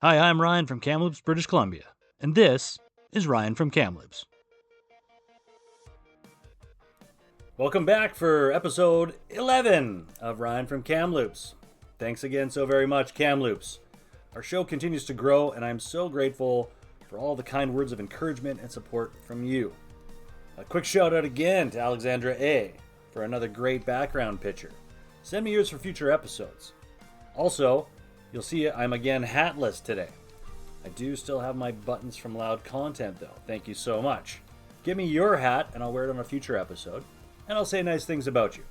Hi, I'm Ryan from Kamloops, British Columbia, and this is Ryan from Kamloops. Welcome back for episode 11 of Ryan from Kamloops. Thanks again so very much, Kamloops. Our show continues to grow, and I'm so grateful for all the kind words of encouragement and support from you. A quick shout out again to Alexandra A. for another great background picture. Send me yours for future episodes. Also, you'll see I'm again hatless today. I do still have my buttons from Loud Content though. Thank you so much. Give me your hat and I'll wear it on a future episode. And I'll say nice things about you.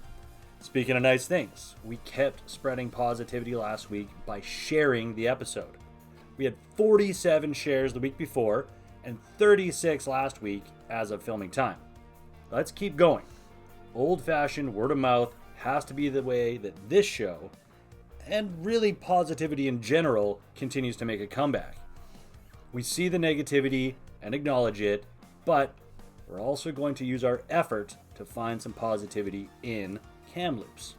Speaking of nice things, we kept spreading positivity last week by sharing the episode. We had 47 shares the week before and 36 last week as of filming time. Let's keep going. Old-fashioned word of mouth has to be the way that this show, and really positivity in general, continues to make a comeback. We see the negativity and acknowledge it, but we're also going to use our effort to find some positivity in Kamloops.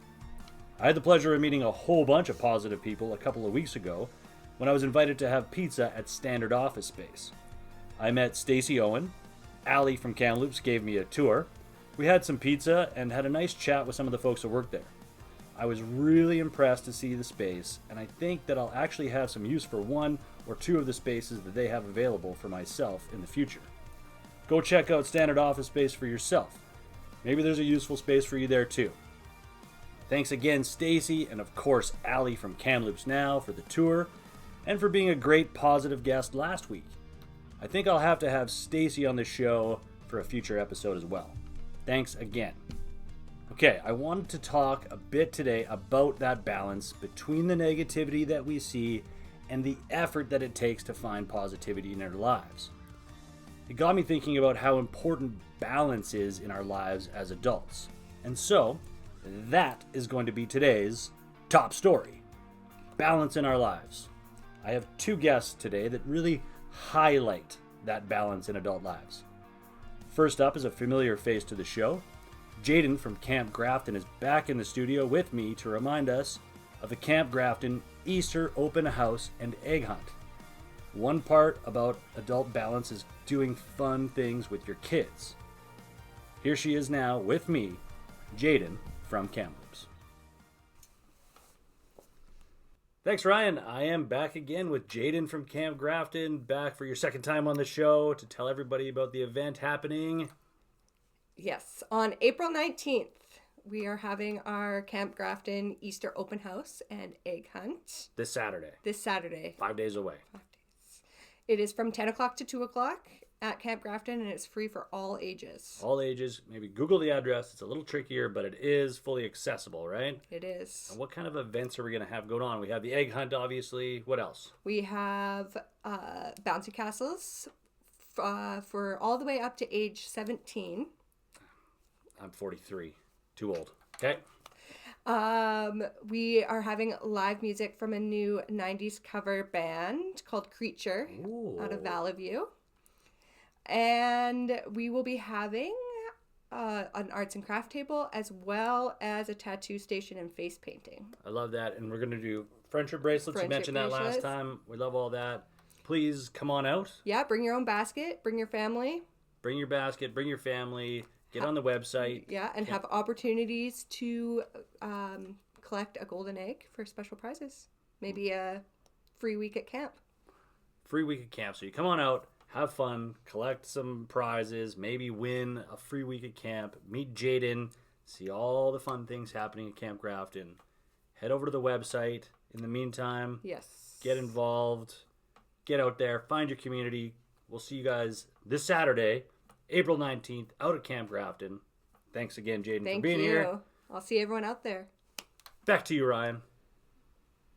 I had the pleasure of meeting a whole bunch of positive people a couple of weeks ago when I was invited to have pizza at Standard Office Space. I met Stacy Owen. Allie from Kamloops gave me a tour. We had some pizza and had a nice chat with some of the folks that work there. I was really impressed to see the space, and I think that I'll actually have some use for one or two of the spaces that they have available for myself in the future. Go check out Standard Office Space for yourself. Maybe there's a useful space for you there too. Thanks again, Stacy, and of course, Allie from Kamloops Now for the tour, and for being a great positive guest last week. I think I'll have to have Stacy on the show for a future episode as well. Thanks again. Okay, I wanted to talk a bit today about that balance between the negativity that we see and the effort that it takes to find positivity in our lives. It got me thinking about how important balance is in our lives as adults. And so, that is going to be today's top story. Balance in our lives. I have two guests today that really highlight that balance in adult lives. First up is a familiar face to the show. Jaden from Camp Grafton is back in the studio with me to remind us of the Camp Grafton Easter open house and egg hunt. One part about adult balance is doing fun things with your kids. Here she is now with me, Jaden from Kamloops. Thanks, Ryan. I am back again with Jaden from Camp Grafton, back for your second time on the show to tell everybody about the event happening. Yes, on April 19th, we are having our Camp Grafton Easter open house and egg hunt. This Saturday. 5 days away. 5 days. It is from 10 o'clock to 2 o'clock at Camp Grafton, and it's free for all ages. All ages. Maybe Google the address. It's a little trickier, but it is fully accessible, right? It is. And what kind of events are we going to have going on? We have the egg hunt, obviously. What else? We have bouncy castles for all the way up to age 17. I'm 43. Too old. Okay. We are having live music from a new 90s cover band called Creature. Ooh. Out of Valley View. And we will be having an arts and craft table as well as a tattoo station and face painting. I love that. And we're going to do friendship bracelets. You mentioned that last time. We love all that. Please come on out. Yeah, bring your own basket. Bring your family. Bring your basket. Bring your family. Get on the website. Yeah, and have opportunities to collect a golden egg for special prizes. Maybe a free week at camp. Free week at camp. So you come on out, have fun, collect some prizes, maybe win a free week at camp, meet Jaden, see all the fun things happening at Camp Grafton. Head over to the website. In the meantime, yes, get involved, get out there, find your community. We'll see you guys this Saturday, April 19th, out at Camp Grafton. Thanks again, Jaden, for being here. I'll see everyone out there. Back to you, Ryan.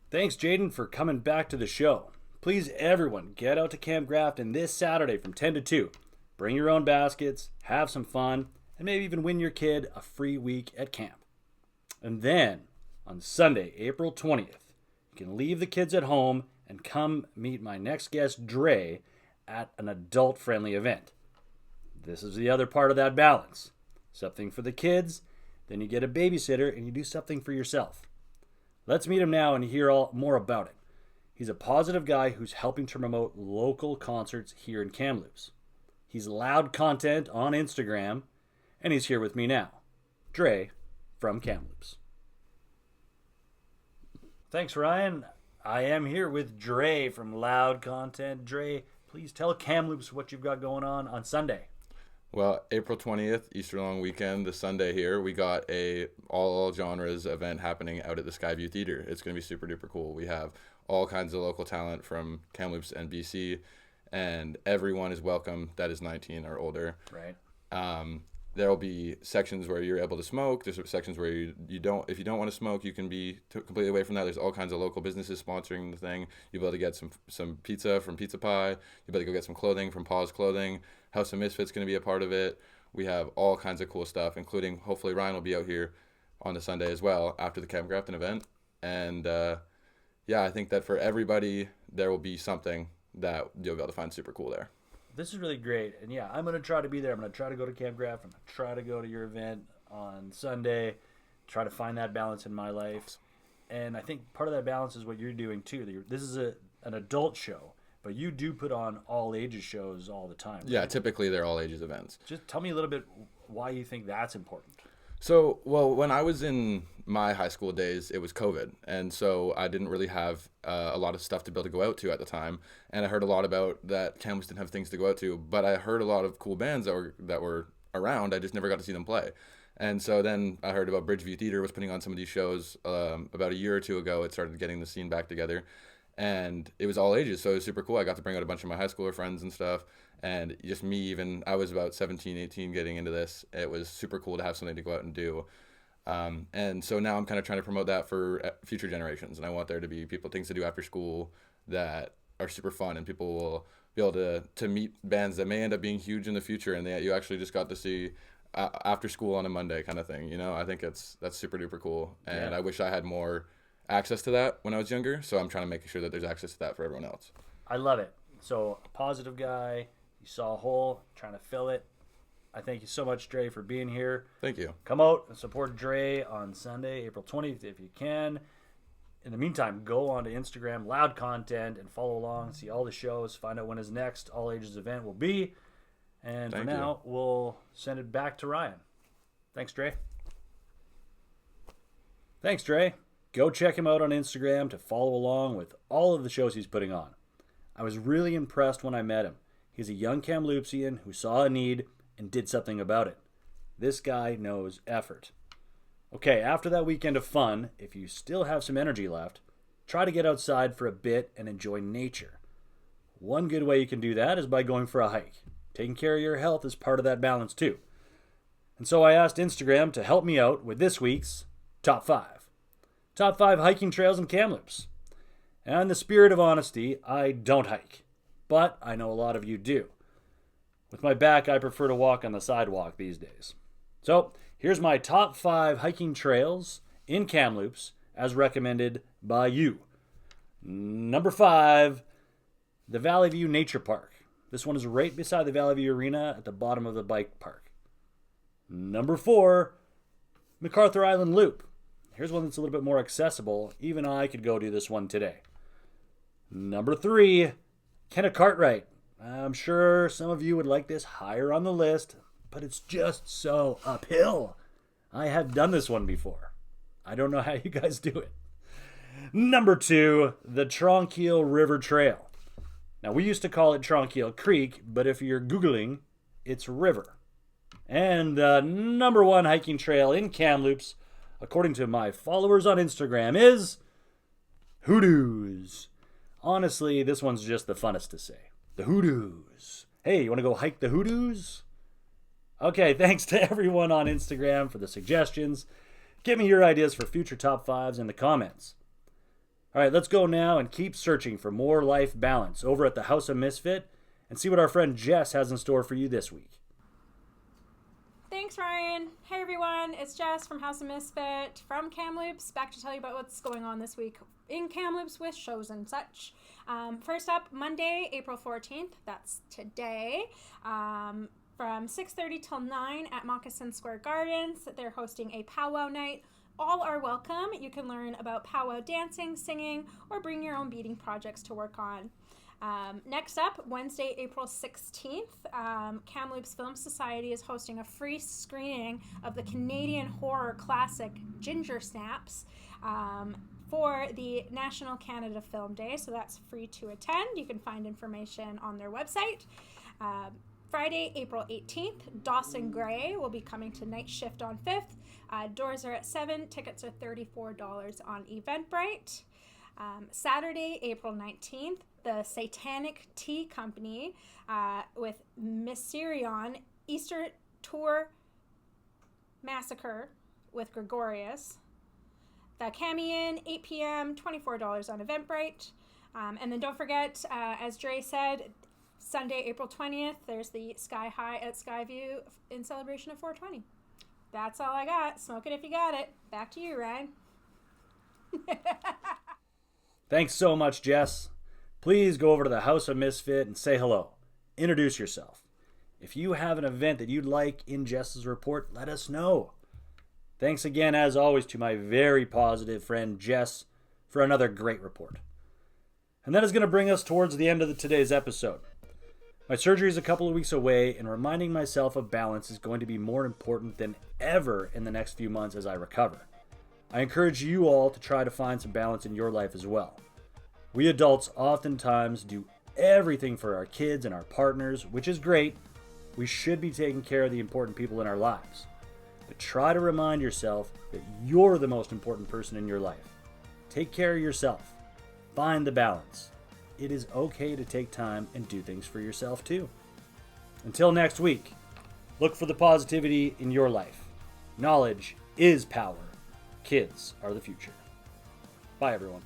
Thanks, Jaden, for coming back to the show. Please, everyone, get out to Camp Grafton this Saturday from 10 to 2. Bring your own baskets, have some fun, and maybe even win your kid a free week at camp. And then, on Sunday, April 20th, you can leave the kids at home and come meet my next guest, Dre, at an adult-friendly event. This is the other part of that balance. Something for the kids, then you get a babysitter and you do something for yourself. Let's meet him now and hear more about it. He's a positive guy who's helping to promote local concerts here in Kamloops. He's loud content on Instagram, and he's here with me now. Dre from Kamloops. Thanks, Ryan. I am here with Dre from Loud Content. Dre, please tell Kamloops what you've got going on Sunday. Well, April 20th, Easter long weekend, the Sunday here, we got a all genres event happening out at the Skyview Theater. It's going to be super duper cool. We have all kinds of local talent from Kamloops and BC, and everyone is welcome that is 19 or older. Right. There will be sections where you're able to smoke. There's sections where you don't. If you don't want to smoke, you can be completely away from that. There's all kinds of local businesses sponsoring the thing. You'll be able to get some pizza from Pizza Pie. You'll be able to go get some clothing from Paws Clothing. House of Misfits going to be a part of it. We have all kinds of cool stuff, including hopefully Ryan will be out here on the Sunday as well after the Camp Grafton event. And I think that for everybody there will be something that you'll be able to find super cool there. This is really great. And yeah, I'm going to try to be there. I'm going to try to go to Camp Grafton. I'm going to try to go to your event on Sunday, try to find that balance in my life. And I think part of that balance is what you're doing too. This is an adult show, but you do put on all ages shows all the time. Right? Yeah, typically they're all ages events. Just tell me a little bit why you think that's important. So, well, when I was in my high school days, it was COVID. And so I didn't really have a lot of stuff to be able to go out to at the time. And I heard a lot about that Kamloops didn't have things to go out to. But I heard a lot of cool bands that were around. I just never got to see them play. And so then I heard about Bridgeview Theater was putting on some of these shows about a year or two ago. It started getting the scene back together. And it was all ages, so it was super cool. I got to bring out a bunch of my high schooler friends and stuff. And just me, even I was about 17, 18 getting into this. It was super cool to have something to go out and do. And so now I'm kind of trying to promote that for future generations. And I want there to be things to do after school that are super fun. And people will be able to meet bands that may end up being huge in the future. And that you actually just got to see after school on a Monday kind of thing. You know, I think that's super duper cool. And I wish I had more access to that when I was younger. So I'm trying to make sure that there's access to that for everyone else. I love it. So a positive guy. You saw a hole, trying to fill it. I thank you so much, Dre, for being here. Thank you. Come out and support Dre on Sunday, April 20th, if you can. In the meantime, go on to Instagram, Loud Content, and follow along, see all the shows, find out when his next All Ages event will be. And for now, we'll send it back to Ryan. Thanks, Dre. Thanks, Dre. Go check him out on Instagram to follow along with all of the shows he's putting on. I was really impressed when I met him. He's a young Kamloopsian who saw a need and did something about it. This guy knows effort. Okay, after that weekend of fun, if you still have some energy left, try to get outside for a bit and enjoy nature. One good way you can do that is by going for a hike. Taking care of your health is part of that balance too. And so I asked Instagram to help me out with this week's Top 5. Top 5 hiking trails in Kamloops. And in the spirit of honesty, I don't hike. But I know a lot of you do. With my back, I prefer to walk on the sidewalk these days. So, here's my top 5 hiking trails in Kamloops as recommended by you. Number 5, the Valley View Nature Park. This one is right beside the Valley View Arena at the bottom of the bike park. Number 4, MacArthur Island Loop. Here's one that's a little bit more accessible. Even I could go do this one today. Number 3, Kenna Cartwright. I'm sure some of you would like this higher on the list, but it's just so uphill. I have done this one before. I don't know how you guys do it. Number 2, the Tronquil River Trail. Now, we used to call it Tronquil Creek, but if you're Googling, it's river. And the number 1 hiking trail in Kamloops, according to my followers on Instagram, is Hoodoos. Honestly, this one's just the funnest to say. The Hoodoos. Hey, you want to go hike the Hoodoos? Okay, thanks to everyone on Instagram for the suggestions. Give me your ideas for future top 5s in the comments. All right, let's go now and keep searching for more life balance over at the House of Misfit and see what our friend Jess has in store for you this week. Thanks, Ryan. Hey, everyone. It's Jess from House of Misfit from Kamloops, back to tell you about what's going on this week in Kamloops with shows and such. First up, Monday, April 14th. That's today. From 6:30 till 9 at Moccasin Square Gardens. They're hosting a powwow night. All are welcome. You can learn about powwow dancing, singing, or bring your own beading projects to work on. Next up, Wednesday, April 16th, Kamloops Film Society is hosting a free screening of the Canadian horror classic Ginger Snaps for the National Canada Film Day, so that's free to attend. You can find information on their website. Friday, April 18th, Dawson Gray will be coming to Night Shift on 5th. Doors are at 7. Tickets are $34 on Eventbrite. Saturday, April 19th, the Satanic Tea Company with Mysterion Easter Tour Massacre with Gregorius. The Camion, 8 p.m., $24 on Eventbrite. And then don't forget, as Dre said, Sunday, April 20th, there's the Sky High at Skyview in celebration of 420. That's all I got. Smoke it if you got it. Back to you, Ryan. Thanks so much, Jess. Please go over to the House of Misfit and say hello. Introduce yourself. If you have an event that you'd like in Jess's report, let us know. Thanks again, as always, to my very positive friend Jess for another great report. And that is going to bring us towards the end of today's episode. My surgery is a couple of weeks away, and reminding myself of balance is going to be more important than ever in the next few months as I recover. I encourage you all to try to find some balance in your life as well. We adults oftentimes do everything for our kids and our partners, which is great. We should be taking care of the important people in our lives. But try to remind yourself that you're the most important person in your life. Take care of yourself. Find the balance. It is okay to take time and do things for yourself too. Until next week, look for the positivity in your life. Knowledge is power. Kids are the future. Bye, everyone.